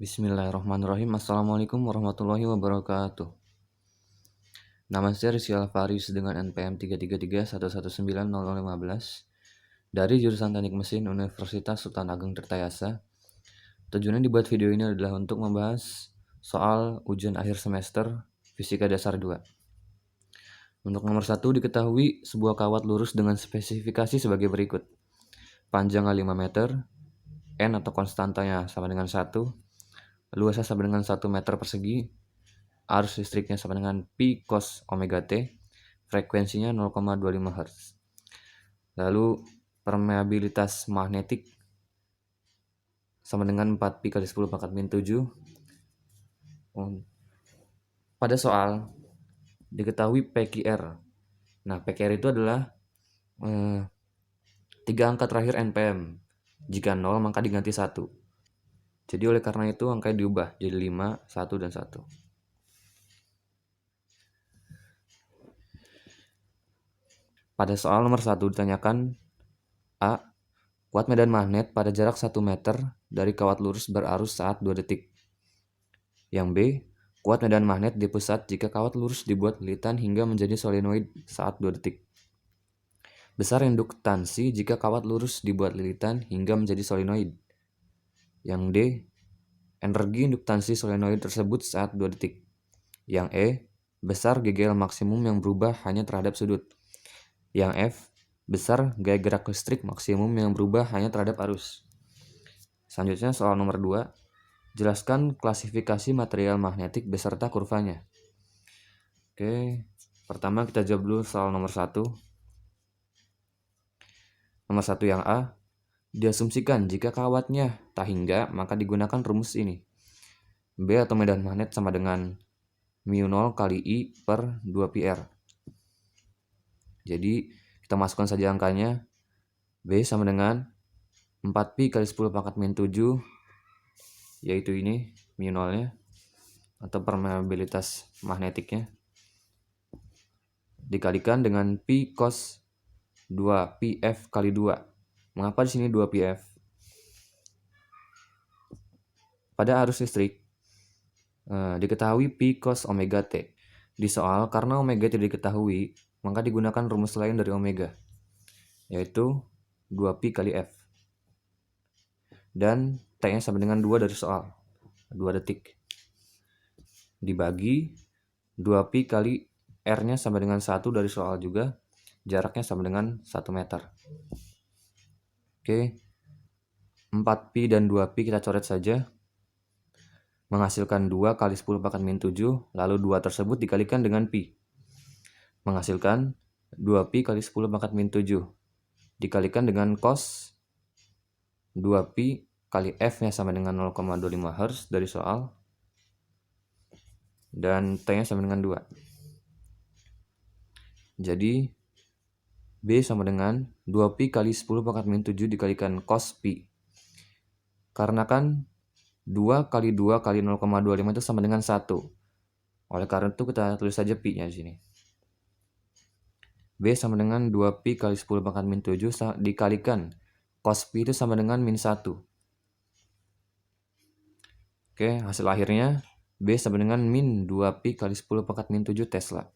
Bismillahirrahmanirrahim. Assalamualaikum warahmatullahi wabarakatuh. Nama saya Rizky Alfaris dengan NPM 333119015 dari jurusan Teknik Mesin Universitas Sultan Ageng Tirtayasa. Tujuannya dibuat video ini adalah untuk membahas soal ujian akhir semester Fisika Dasar 2. Untuk nomor 1 diketahui sebuah kawat lurus dengan spesifikasi sebagai berikut. Panjangnya 5 meter, N atau konstantanya sama dengan 1, luasnya sama dengan 1 meter persegi, arus listriknya sama dengan pi cos omega T, frekuensinya 0,25 Hz. Lalu permeabilitas magnetik sama dengan 4 pi kali 10 pangkat min 7. Pada soal diketahui PQR. Nah, PQR itu adalah 3 angka terakhir NPM. Jika 0 maka diganti 1. Jadi oleh karena itu angkanya diubah jadi 5, 1, dan 1. Pada soal nomor 1 ditanyakan A. Kuat medan magnet pada jarak 1 meter dari kawat lurus berarus saat 2 detik. Yang B. Kuat medan magnet di pusat jika kawat lurus dibuat lilitan hingga menjadi solenoid saat 2 detik. Besar induktansi jika kawat lurus dibuat lilitan hingga menjadi solenoid. Yang D. Energi induktansi solenoid tersebut saat 2 detik. Yang E. Besar GGL maksimum yang berubah hanya terhadap sudut. Yang F. Besar gaya gerak listrik maksimum yang berubah hanya terhadap arus. Selanjutnya soal nomor 2. Jelaskan klasifikasi material magnetik beserta kurvanya. Oke, pertama kita jawab dulu soal nomor 1. Nomor 1 yang A. Diasumsikan jika kawatnya tak hingga, maka digunakan rumus ini. B atau medan magnet sama dengan μ0 kali I per 2πr. Jadi kita masukkan saja angkanya. B sama dengan 4pi kali 10 pangkat min 7, yaitu ini μ0-nya atau permeabilitas magnetiknya, dikalikan dengan pi cos 2πf kali 2. Mengapa di sini 2πf? Pada arus listrik diketahui pi cos omega T. Di soal karena omega tidak diketahui, maka digunakan rumus lain dari omega, yaitu 2pi kali f. Dan T-nya sama dengan 2 dari soal, 2 detik. Dibagi 2pi kali R-nya sama dengan 1 dari soal juga, jaraknya sama dengan 1 meter. Oke, 4pi dan 2pi kita coret saja. Menghasilkan 2 kali 10 pangkat min 7, lalu 2 tersebut dikalikan dengan pi. Menghasilkan 2pi kali 10 pangkat min 7, dikalikan dengan cos 2pi kali F-nya sama dengan 0,25 Hz dari soal. Dan T-nya sama dengan 2. Jadi B sama dengan 2pi kali 10 pangkat min 7 dikalikan cos pi. Karena kan 2 kali 2 kali 0,25 itu sama dengan 1. Oleh karena itu kita tulis saja pi-nya di sini. B sama dengan 2pi kali 10 pangkat min 7 dikalikan cos pi itu sama dengan min 1. Oke, hasil akhirnya B sama dengan min 2pi kali 10 pangkat min 7 Tesla.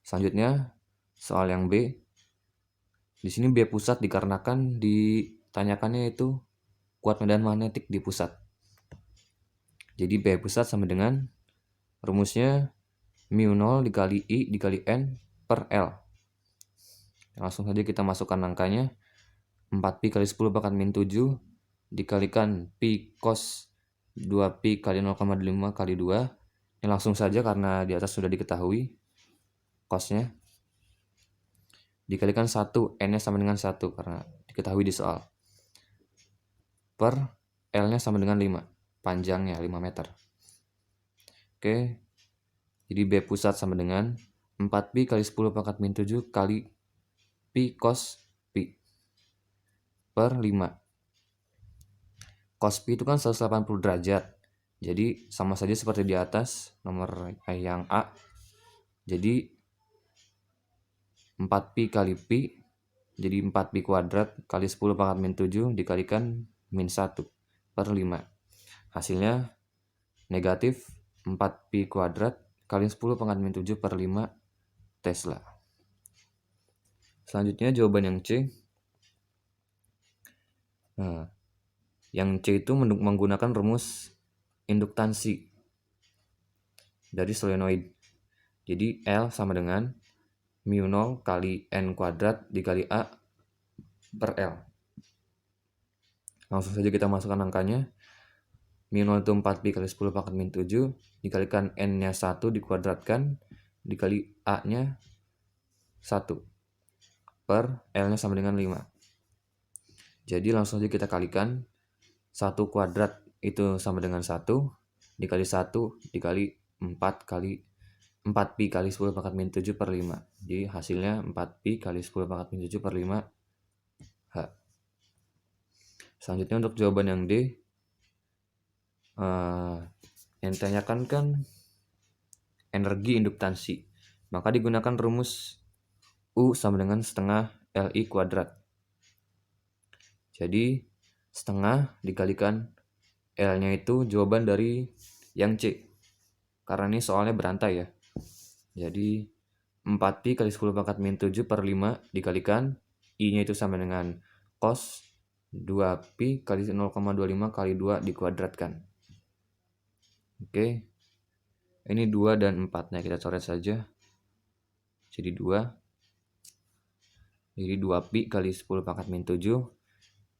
Selanjutnya soal yang B. Di sini B pusat dikarenakan ditanyakannya itu kuat medan magnetik di pusat. Jadi B pusat sama dengan rumusnya μ0 dikali I dikali N per L. Langsung saja kita masukkan angkanya. 4pi kali 10 pangkat min 7 dikalikan pi cos 2pi kali 0,5 kali 2. Ini langsung saja karena di atas sudah diketahui cosnya. Dikalikan 1, N-nya sama dengan 1 karena diketahui di soal. Per L-nya sama dengan 5, panjangnya 5 meter. Oke, jadi B pusat sama dengan 4pi kali 10 pangkat min 7 kali pi cos pi per 5. Cos pi itu kan 180 derajat. Jadi sama saja seperti di atas nomor yang A. Jadi 4pi kali pi, jadi 4pi kuadrat kali 10 pangkat min 7 dikalikan min 1 per 5. Hasilnya negatif 4pi kuadrat kali 10 pangkat min 7 per 5 Tesla. Selanjutnya jawaban yang C. Nah, yang C itu menggunakan rumus induktansi dari solenoid. Jadi L sama dengan mu 0 kali N kuadrat dikali A per L. Langsung saja kita masukkan angkanya. Mu 0 itu 4pi kali 10 pangkat min 7 dikalikan N-nya 1 dikuadratkan dikali A-nya 1 per L-nya sama dengan 5. Jadi langsung saja kita kalikan 1 kuadrat itu sama dengan 1 dikali 1 dikali 4 kali 4pi kali 10 pangkat min 7 per 5. Jadi hasilnya 4pi kali 10 pangkat min 7 per 5 H. Selanjutnya untuk jawaban yang D. Yang ditanyakan kan energi induktansi. Maka digunakan rumus U sama dengan setengah Li kuadrat. Jadi setengah dikalikan L-nya itu jawaban dari yang C. Karena ini soalnya berantai ya. Jadi 4pi kali 10 pangkat min 7 per 5 dikalikan I-nya itu sama dengan cos 2pi kali 0,25 kali 2 dikuadratkan. Oke. Ini 2 dan 4-nya kita coret saja. Jadi 2. Jadi 2pi kali 10 pangkat min 7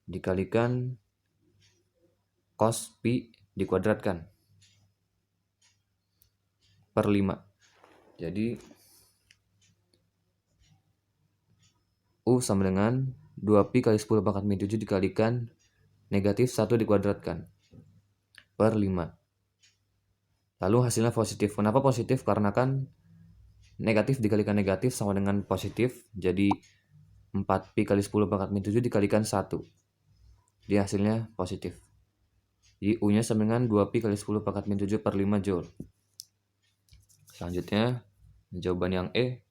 dikalikan cos pi dikuadratkan per 5. Jadi U sama dengan 2pi kali 10 pangkat min 7 dikalikan negatif 1 dikuadratkan per 5. Lalu hasilnya positif. Kenapa positif? Karena kan negatif dikalikan negatif sama dengan positif. Jadi 4pi kali 10 pangkat min 7 dikalikan 1. Jadi hasilnya positif. Jadi U-nya sama dengan 2pi kali 10 pangkat min 7 per 5 Joule. Selanjutnya jawaban yang E.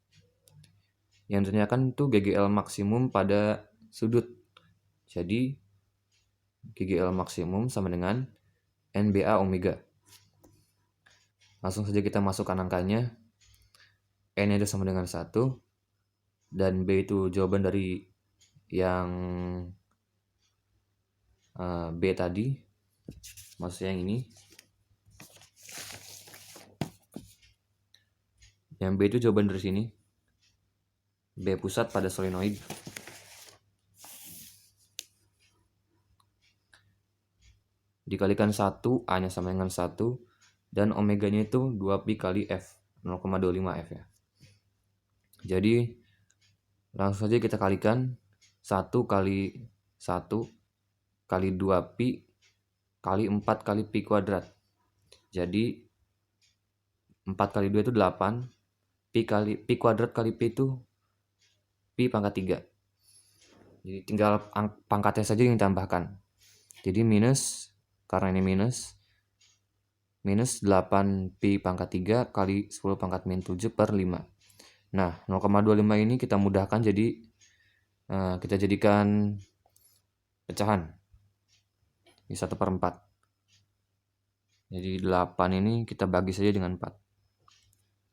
Yang ditanyakan itu GGL maksimum pada sudut. Jadi GGL maksimum sama dengan NBA omega. Langsung saja kita masukkan angkanya. N itu sama dengan 1 dan B itu jawaban dari yang B tadi, maksudnya yang ini. Yang B itu jawaban dari sini. B pusat pada solenoid. Dikalikan 1, A-nya sama dengan 1, dan omeganya itu 2pi kali F, 0,25 F ya. Jadi langsung saja kita kalikan 1 kali 1 kali 2pi kali 4 kali pi kuadrat. Jadi 4 kali 2 itu 8. Pi kuadrat kali pi itu pi pangkat 3. Jadi tinggal pangkatnya saja yang ditambahkan. Jadi minus, karena ini minus 8pi pangkat 3 kali 10 pangkat min 7 per 5. Nah 0,25 ini kita mudahkan jadi kita jadikan pecahan. Ini 1/4. Jadi 8 ini kita bagi saja dengan 4.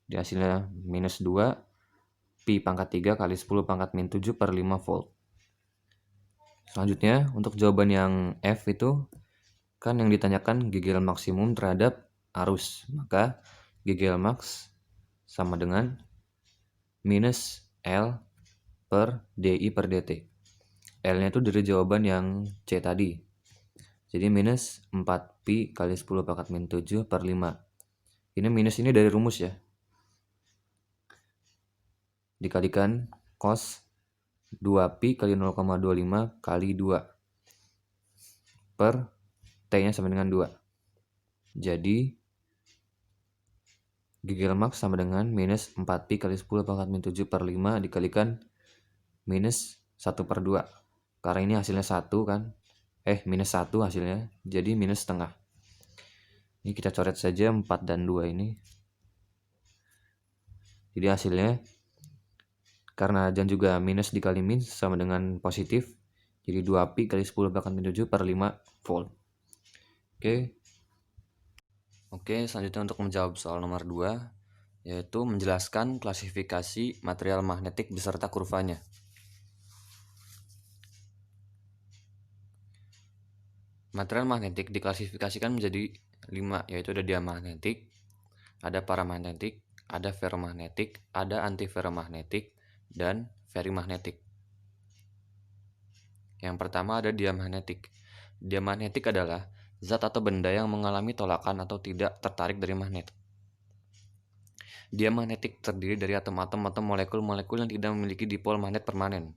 Di hasilnya minus 2 pi pangkat 3 kali 10 pangkat min 7 per 5 volt. Selanjutnya untuk jawaban yang F itu kan yang ditanyakan GGL maksimum terhadap arus. Maka GGL max sama dengan minus L per DI per DT. L-nya itu dari jawaban yang C tadi. Jadi minus 4pi kali 10 pangkat min 7 per 5. Ini minus ini dari rumus ya. Dikalikan cos 2pi kali 0,25 kali 2 per T-nya sama dengan 2. Jadi GGL max sama dengan minus 4pi kali 10 pangkat min 7 per 5 dikalikan minus 1/2. Karena ini hasilnya 1 kan. Minus 1 hasilnya. Jadi minus setengah. Ini kita coret saja 4 dan 2 ini. Jadi hasilnya karena dan juga minus dikali min sama dengan positif. Jadi 2pi kali 10 pangkat min 7 per 5 volt. Oke. Oke, selanjutnya untuk menjawab soal nomor 2, yaitu menjelaskan klasifikasi material magnetik beserta kurvanya. Material magnetik diklasifikasikan menjadi 5, yaitu ada diamagnetik, ada paramagnetik, ada ferromagnetik, ada antiferromagnetik, dan ferimagnetik. Yang pertama ada diamagnetik. Diamagnetik adalah zat atau benda yang mengalami tolakan atau tidak tertarik dari magnet. Diamagnetik terdiri dari atom-atom atau molekul-molekul yang tidak memiliki dipol magnet permanen.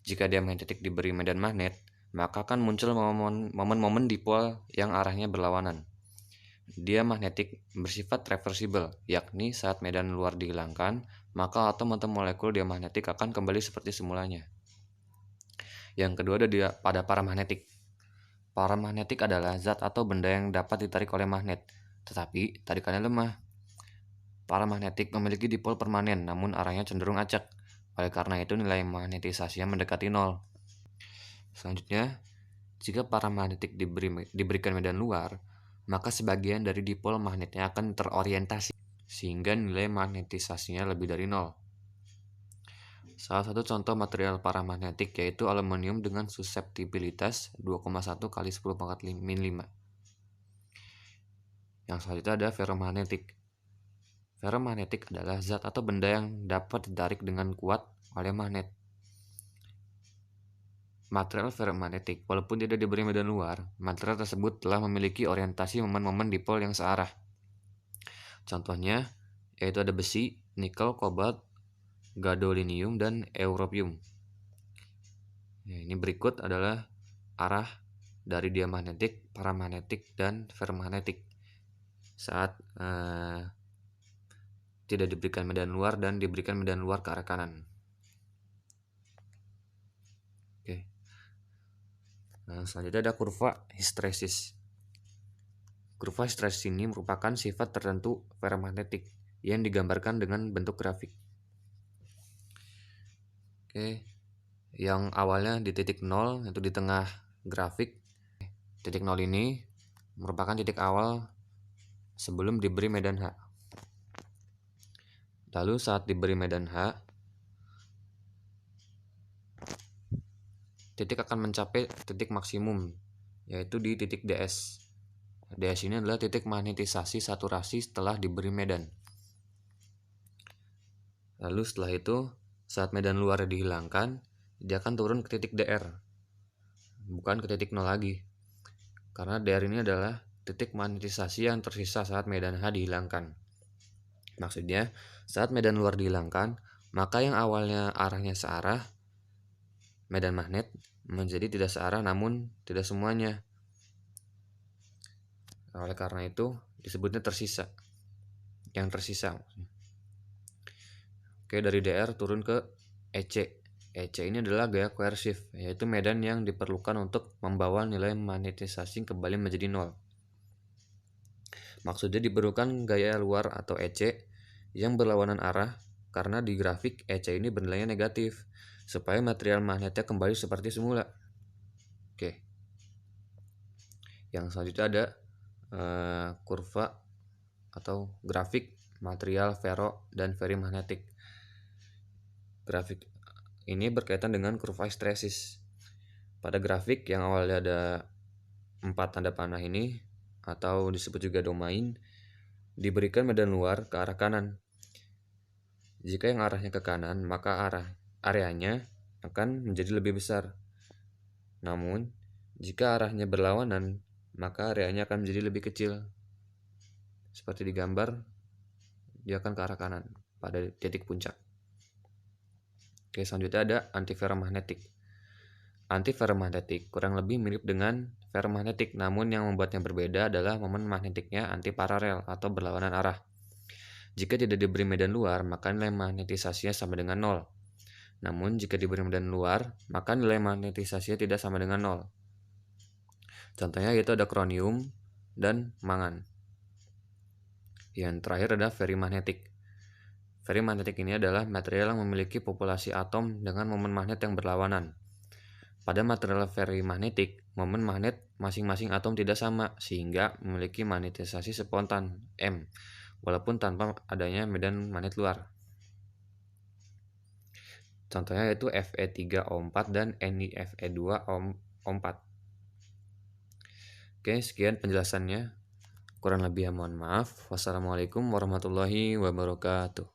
Jika diamagnetik diberi medan magnet, maka akan muncul momen-momen dipol yang arahnya berlawanan. Diamagnetik bersifat reversible, yakni saat medan luar dihilangkan, maka atom atau molekul diamagnetik akan kembali seperti semulanya. Yang kedua ada pada paramagnetik. Paramagnetik adalah zat atau benda yang dapat ditarik oleh magnet, tetapi tarikannya lemah. Paramagnetik memiliki dipol permanen, namun arahnya cenderung acak. Oleh karena itu nilai magnetisasinya mendekati 0. Selanjutnya, jika paramagnetik diberikan medan luar, maka sebagian dari dipol magnetnya akan terorientasi, sehingga nilai magnetisasinya lebih dari 0. Salah satu contoh material paramagnetik yaitu aluminium dengan suseptibilitas 2,1 kali 10 pangkat min 5. Yang selanjutnya ada ferromagnetik. Ferromagnetik adalah zat atau benda yang dapat ditarik dengan kuat oleh magnet. Material ferromagnetik, walaupun tidak diberi medan luar, material tersebut telah memiliki orientasi momen-momen dipol yang searah. Contohnya yaitu ada besi, nikel, kobalt, gadolinium, dan europium. Ini berikut adalah arah dari diamagnetik, paramagnetik, dan ferromagnetik saat tidak diberikan medan luar dan diberikan medan luar ke arah kanan. Oke. Nah, selanjutnya ada kurva histeresis. Kurva histeresis ini merupakan sifat tertentu ferromagnetik yang digambarkan dengan bentuk grafik. Oke. Yang awalnya di titik 0 itu di tengah grafik. Titik 0 ini merupakan titik awal sebelum diberi medan H. Lalu saat diberi medan H, titik akan mencapai titik maksimum, yaitu di titik DS. DS ini adalah titik magnetisasi saturasi setelah diberi medan. Lalu setelah itu, saat medan luar dihilangkan, dia akan turun ke titik DR, bukan ke titik 0 lagi. Karena DR ini adalah titik magnetisasi yang tersisa saat medan H dihilangkan. Maksudnya, saat medan luar dihilangkan, maka yang awalnya arahnya searah, medan magnet, menjadi tidak searah namun tidak semuanya. Oleh karena itu, disebutnya tersisa. Yang tersisa. Oke, dari DR turun ke EC. EC ini adalah gaya koersif, yaitu medan yang diperlukan untuk membawa nilai magnetisasi kembali menjadi 0. Maksudnya diperlukan gaya luar atau EC yang berlawanan arah karena di grafik EC ini bernilainya negatif supaya material magnetnya kembali seperti semula. Oke. Yang selanjutnya ada kurva atau grafik material ferro dan ferimagnetik. Grafik ini berkaitan dengan kurva histeresis. Pada grafik yang awalnya ada 4 tanda panah ini atau disebut juga domain, diberikan medan luar ke arah kanan. Jika yang arahnya ke kanan, maka areanya akan menjadi lebih besar. Namun, jika arahnya berlawanan, maka areanya akan menjadi lebih kecil. Seperti di gambar, dia akan ke arah kanan pada titik puncak. Oke, selanjutnya ada antiferromagnetik. Antiferromagnetik kurang lebih mirip dengan ferromagnetik, namun yang membuatnya berbeda adalah momen magnetiknya antiparalel atau berlawanan arah. Jika tidak diberi medan luar, maka nilai magnetisasinya sama dengan 0. Namun jika diberi medan luar, maka nilai magnetisasinya tidak sama dengan 0. Contohnya yaitu ada kronium dan mangan. Yang terakhir ada ferimagnetik. Ferimagnetik ini adalah material yang memiliki populasi atom dengan momen magnet yang berlawanan. Pada material ferimagnetik, momen magnet masing-masing atom tidak sama, sehingga memiliki magnetisasi spontan M, walaupun tanpa adanya medan magnet luar. Contohnya yaitu Fe3O4 dan NiFe2O4. Oke, sekian penjelasannya. Kurang lebih mohon maaf. Wassalamualaikum warahmatullahi wabarakatuh.